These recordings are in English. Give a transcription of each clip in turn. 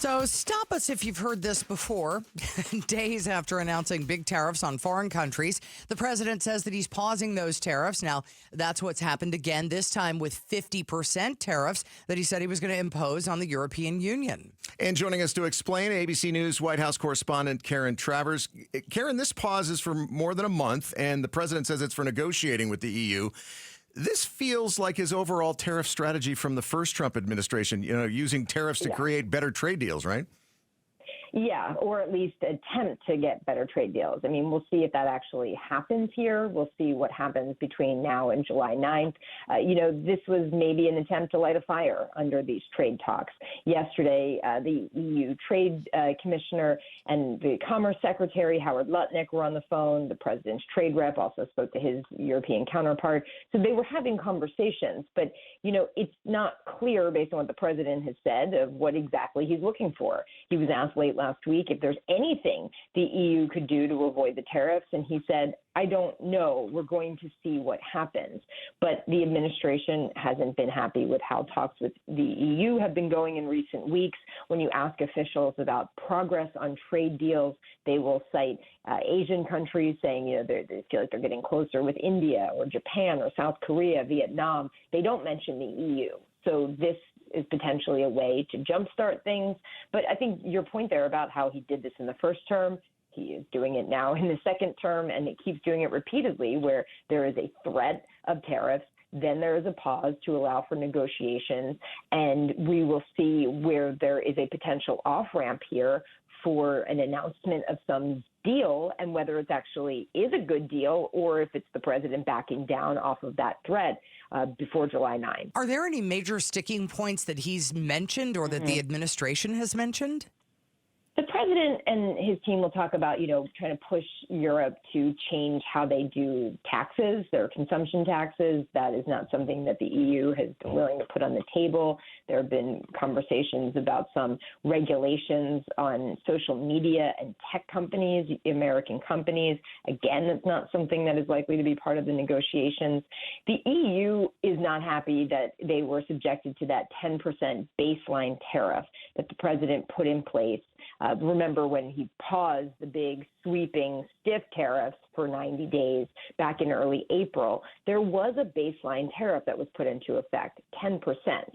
So stop us if you've heard this before. Days after announcing big tariffs on foreign countries, the president says that he's pausing those tariffs. Now, that's what's happened again, this time with 50% tariffs that he said he was going to impose on the European Union. And joining us to explain, ABC News White House correspondent Karen Travers. Karen, this pause is for more than a month, and the president says it's for negotiating with the EU. This feels like his overall tariff strategy from the first Trump administration, using tariffs to create better trade deals, right? Yeah, or at least attempt to get better trade deals. I mean, we'll see if that actually happens here. We'll see what happens between now and July 9th. This was maybe an attempt to light a fire under these trade talks. Yesterday, the EU Trade Commissioner and the Commerce Secretary, Howard Lutnick, were on the phone. The president's trade rep also spoke to his European counterpart. So they were having conversations. But, it's not clear, based on what the president has said, of what exactly he's looking for. He was asked late last week if there's anything the EU could do to avoid the tariffs, and he said, I don't know. We're going to see what happens. But the administration hasn't been happy with how talks with the EU have been going in recent weeks. When you ask officials about progress on trade deals, they will cite Asian countries saying, they feel like they're getting closer with India or Japan or South Korea, Vietnam. They don't mention the EU. So this is potentially a way to jumpstart things. But I think your point there about how he did this in the first term, he is doing it now in the second term, and he keeps doing it repeatedly where there is a threat of tariffs. Then there is a pause to allow for negotiations, and we will see where there is a potential off-ramp here for an announcement of some deal, and whether it actually is a good deal or if it's the president backing down off of that threat before July 9th. Are there any major sticking points that he's mentioned or that the administration has mentioned? The president and his team will talk about, trying to push Europe to change how they do taxes, their consumption taxes. That is not something that the EU has been willing to put on the table. There have been conversations about some regulations on social media and tech companies, American companies. Again, that's not something that is likely to be part of the negotiations. The EU is not happy that they were subjected to that 10% baseline tariff that the president put in place. Remember when he paused the big sweeping stiff tariffs for 90 days back in early April, there was a baseline tariff that was put into effect, 10%.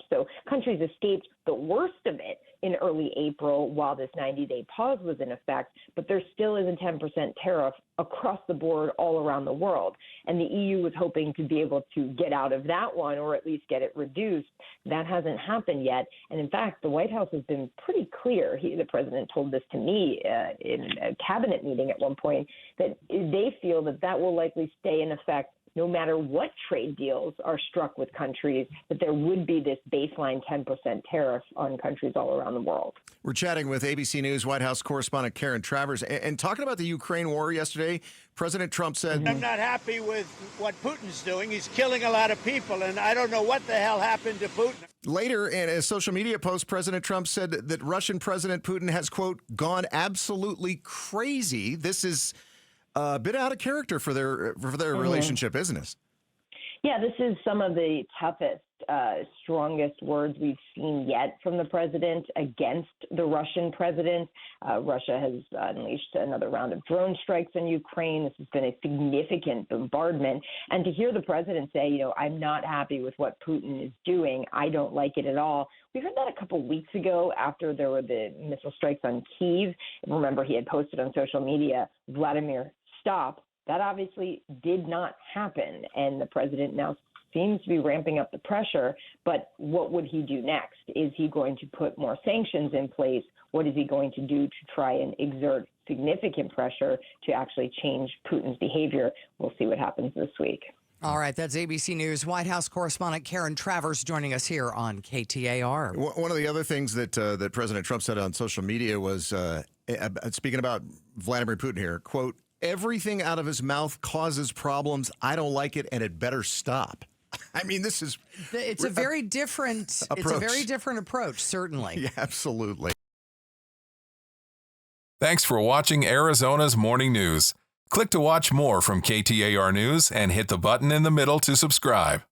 So countries escaped the worst of it in early April while this 90-day pause was in effect, but there still is a 10% tariff across the board all around the world. And the EU was hoping to be able to get out of that one or at least get it reduced. That hasn't happened yet. And in fact, the White House has been pretty clear. The president told this to me in a cabinet meeting at one point, that they feel that will likely stay in effect no matter what trade deals are struck with countries, that there would be this baseline 10% tariff on countries all around the world. We're chatting with ABC News White House correspondent Karen Travers. And talking about the Ukraine war yesterday, President Trump said, I'm not happy with what Putin's doing. He's killing a lot of people, and I don't know what the hell happened to Putin. Later, in a social media post, President Trump said that Russian President Putin has, quote, gone absolutely crazy. This is a bit out of character for their relationship, isn't it? Yeah, this is some of the toughest, strongest words we've seen yet from the president against the Russian president. Russia has unleashed another round of drone strikes on Ukraine. This has been a significant bombardment. And to hear the president say, I'm not happy with what Putin is doing, I don't like it at all. We heard that a couple weeks ago after there were the missile strikes on Kyiv. Remember, he had posted on social media, Vladimir, stop. That obviously did not happen, and the president now seems to be ramping up the pressure. But what would he do next? Is he going to put more sanctions in place? What is he going to do to try and exert significant pressure to actually change Putin's behavior? We'll see what happens this week. All right, that's ABC News White House correspondent Karen Travers joining us here on KTAR. One of the other things that President Trump said on social media was, speaking about Vladimir Putin here, quote, everything out of his mouth causes problems. I don't like it, and it better stop. I mean, this is it's a very different approach. It's a very different approach, certainly. Yeah, absolutely. Thanks for watching Arizona's Morning News. Click to watch more from KTAR News and hit the button in the middle to subscribe.